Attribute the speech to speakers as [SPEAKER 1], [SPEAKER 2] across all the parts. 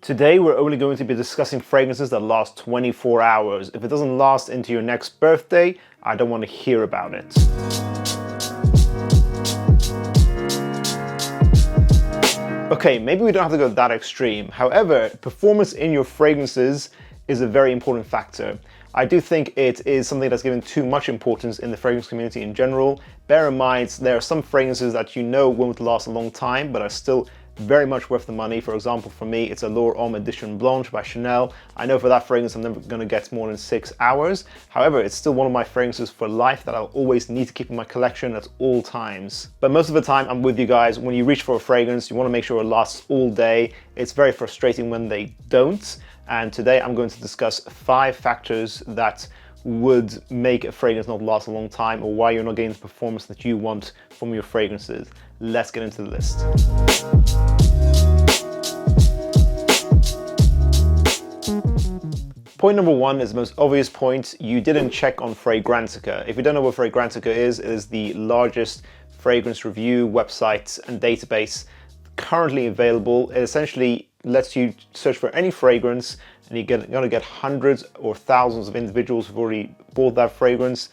[SPEAKER 1] Today we're only going to be discussing fragrances that last 24 hours. If it doesn't last into your next birthday, I don't want to hear about it. Okay, maybe we don't have to go that extreme. However, performance in your fragrances is a very important factor. I do think it is something that's given too much importance in the fragrance community in general. Bear in mind, there are some fragrances that you know won't last a long time, but are still very much worth the money. For example, for me, it's Allure Homme Edition Blanche by Chanel. I know for that fragrance, I'm never going to get more than 6 hours. However, it's still one of my fragrances for life that I'll always need to keep in my collection at all times. But most of the time, I'm with you guys. When you reach for a fragrance, you want to make sure it lasts all day. It's very frustrating when they don't. And today I'm going to discuss 5 factors that would make a fragrance not last a long time, or why you're not getting the performance that you want from your fragrances. Let's get into the list. Point number 1 is the most obvious point. You didn't check on Fragrantica. If you don't know what Fragrantica is, it is the largest fragrance review website and database currently available. It essentially lets you search for any fragrance, and you're going to get hundreds or thousands of individuals who've already bought that fragrance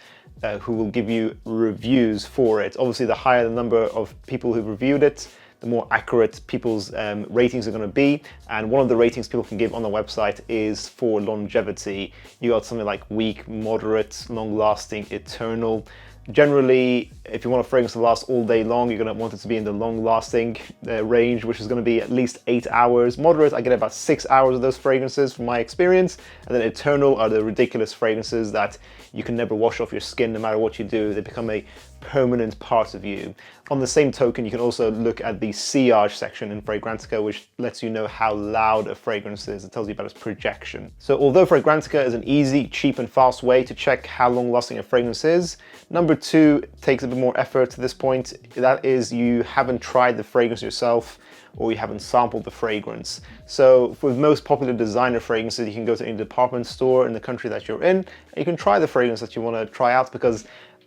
[SPEAKER 1] who will give you reviews for it. Obviously, the higher the number of people who've reviewed it, the more accurate people's ratings are going to be. And one of the ratings people can give on the website is for longevity. You got something like weak, moderate, long-lasting, eternal. Generally, if you want a fragrance to last all day long, you're going to want it to be in the long-lasting range, which is going to be at least 8 hours. Moderate, I get about 6 hours of those fragrances from my experience. And then eternal are the ridiculous fragrances that you can never wash off your skin no matter what you do. They become a permanent part of you. On the same token, you can also look at the sillage section in Fragrantica, which lets you know how loud a fragrance is. It tells you about its projection. So although Fragrantica is an easy, cheap and fast way to check how long lasting a fragrance is, number 2 takes a bit more effort to this point. That is, you haven't tried the fragrance yourself, or you haven't sampled the fragrance. So with most popular designer fragrances, you can go to any department store in the country that you're in, and you can try the fragrance that you want to try out, because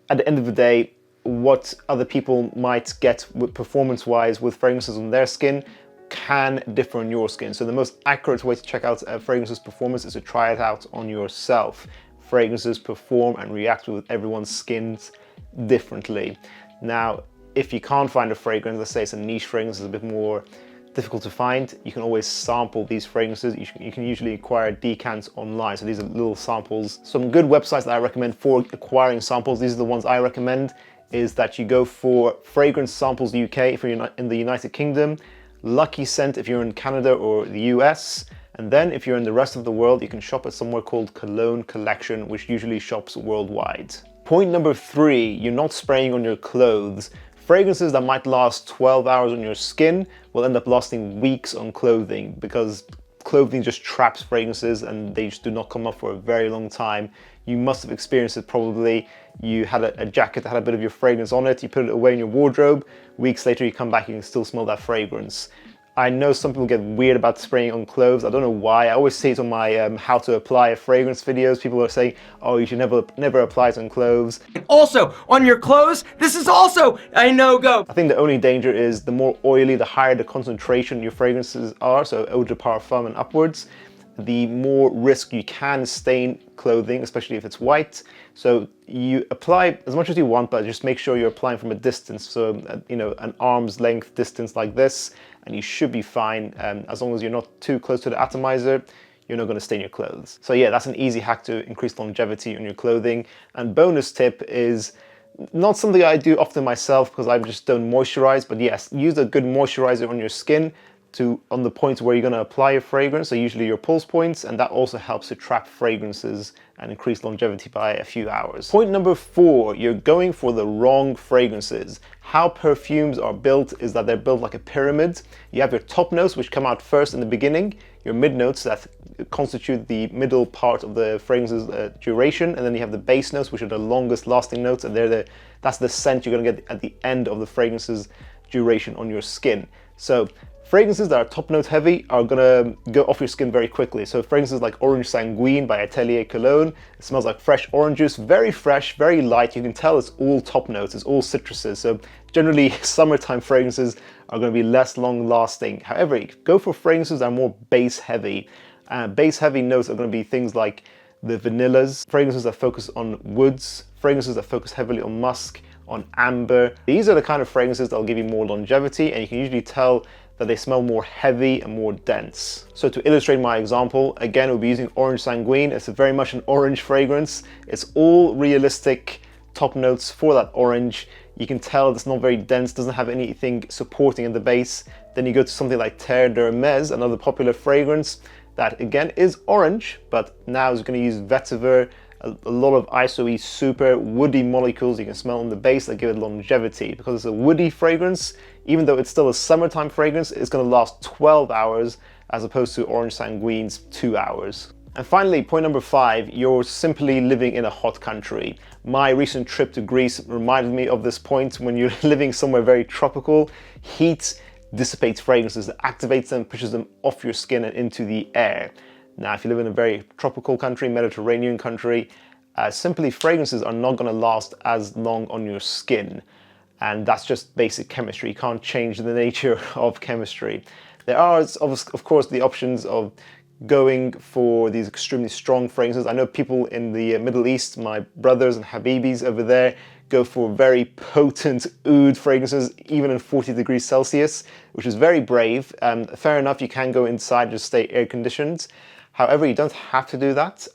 [SPEAKER 1] at the end of the day, what other people might get performance-wise with fragrances on their skin can differ on your skin. So the most accurate way to check out a fragrance's performance is to try it out on yourself. Fragrances perform and react with everyone's skins differently. Now, if you can't find a fragrance, let's say it's a niche fragrance, it's a bit more difficult to find, you can always sample these fragrances. You can usually acquire decants online. So these are little samples. Some good websites that I recommend for acquiring samples, these are the ones I recommend, is that you go for Fragrance Samples UK if you're in the United Kingdom, Lucky Scent if you're in Canada or the US, and then if you're in the rest of the world, you can shop at somewhere called Cologne Collection, which usually shops worldwide. Point number 3, you're not spraying on your clothes. Fragrances that might last 12 hours on your skin will end up lasting weeks on clothing, because clothing just traps fragrances and they just do not come up for a very long time. You must have experienced it probably. You had a jacket that had a bit of your fragrance on it, you put it away in your wardrobe, weeks later you come back, you can still smell that fragrance. I know some people get weird about spraying on clothes. I don't know why. I always see it on my how to apply a fragrance videos. People are saying, oh, you should never apply it on clothes.
[SPEAKER 2] Also, on your clothes, this is also a no-go.
[SPEAKER 1] I think the only danger is the more oily, the higher the concentration your fragrances are, so eau de parfum and upwards, the more risk you can stain clothing, especially if it's white. So you apply as much as you want, but just make sure you're applying from a distance. So, you know, an arm's length distance like this, and you should be fine. As long as you're not too close to the atomizer, you're not going to stain your clothes. So yeah, that's an easy hack to increase longevity on your clothing. And bonus tip is not something I do often myself because I just don't moisturize, but yes, use a good moisturizer on your skin on the points where you're going to apply your fragrance, so usually your pulse points, and that also helps to trap fragrances and increase longevity by a few hours. Point number 4, you're going for the wrong fragrances. How perfumes are built is that they're built like a pyramid. You have your top notes, which come out first in the beginning, your mid notes that constitute the middle part of the fragrance's duration, and then you have the base notes, which are the longest lasting notes, and that's the scent you're going to get at the end of the fragrance's duration on your skin. So fragrances that are top note heavy are gonna go off your skin very quickly. So fragrances like Orange Sanguine by Atelier Cologne, it smells like fresh orange juice, very fresh, very light. You can tell it's all top notes, it's all citruses. So generally summertime fragrances are gonna be less long lasting. However, go for fragrances that are more base heavy. Base heavy notes are gonna be things like the vanillas, fragrances that focus on woods, fragrances that focus heavily on musk, on amber. These are the kind of fragrances that will give you more longevity, and you can usually tell that they smell more heavy and more dense. So to illustrate my example, again, we'll be using Orange Sanguine. It's very much an orange fragrance. It's all realistic top notes for that orange. You can tell it's not very dense, doesn't have anything supporting in the base. Then you go to something like Terre d'Hermès, another popular fragrance that again is orange, but now is going to use vetiver, a lot of ISO-E super woody molecules you can smell in the base that give it longevity. Because it's a woody fragrance, even though it's still a summertime fragrance, it's going to last 12 hours as opposed to Orange Sanguine's 2 hours. And finally, point number 5, you're simply living in a hot country. My recent trip to Greece reminded me of this point. When you're living somewhere very tropical, heat dissipates fragrances, that activates them, pushes them off your skin and into the air. Now, if you live in a very tropical country, Mediterranean country, simply fragrances are not going to last as long on your skin. And that's just basic chemistry. You can't change the nature of chemistry. There are, of course, the options of going for these extremely strong fragrances. I know people in the Middle East, my brothers and Habibis over there, go for very potent oud fragrances, even in 40 degrees Celsius, which is very brave. Fair enough, you can go inside, just stay air conditioned. However, you don't have to do that.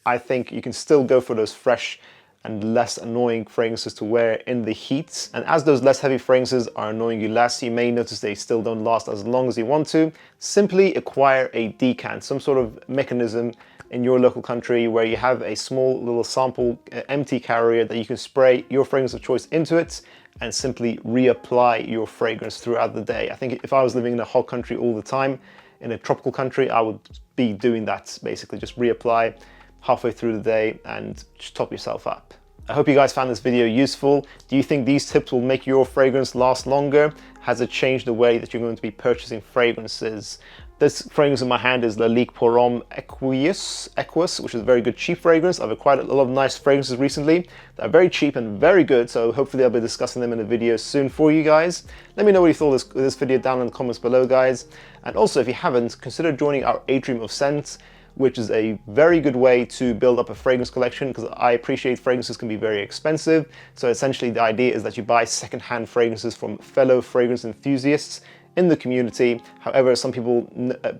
[SPEAKER 1] I think you can still go for those fresh and less annoying fragrances to wear in the heat. And as those less heavy fragrances are annoying you less, you may notice they still don't last as long as you want to. Simply acquire a decant, some sort of mechanism in your local country where you have a small little sample empty carrier that you can spray your fragrance of choice into it and simply reapply your fragrance throughout the day. I think if I was living in a hot country all the time, in a tropical country, I would be doing that basically, just reapply halfway through the day and just top yourself up. I hope you guys found this video useful. Do you think these tips will make your fragrance last longer? Has it changed the way that you're going to be purchasing fragrances? This fragrance in my hand is Lalique Pour Homme Equus, which is a very good cheap fragrance. I've acquired a lot of nice fragrances recently that are very cheap and very good, so hopefully I'll be discussing them in a video soon for you guys. Let me know what you thought of this video down in the comments below, guys. And also, if you haven't, consider joining our Atrium of Scent, which is a very good way to build up a fragrance collection, because I appreciate fragrances can be very expensive. So essentially the idea is that you buy secondhand fragrances from fellow fragrance enthusiasts in the community. However, some people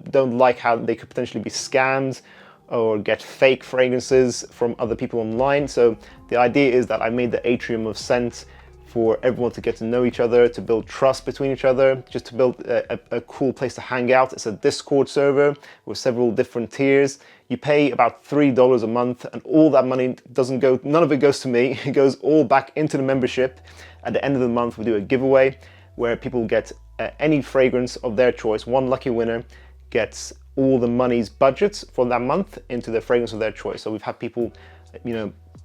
[SPEAKER 1] don't like how they could potentially be scammed or get fake fragrances from other people online. So the idea is that I made the Atrium of Scent for everyone to get to know each other, to build trust between each other, just to build a cool place to hang out. It's a Discord server with several different tiers. You pay about $3 a month, and all that money doesn't go, none of it goes to me. It goes all back into the membership. At the end of the month, we do a giveaway where people get any fragrance of their choice. One lucky winner gets all the money's budget for that month into the fragrance of their choice. So we've had people,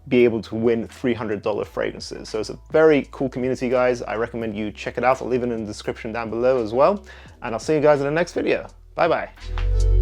[SPEAKER 1] be able to win $300 fragrances. So it's a very cool community, guys. I recommend you check it out. I'll leave it in the description down below as well. And I'll see you guys in the next video. Bye bye.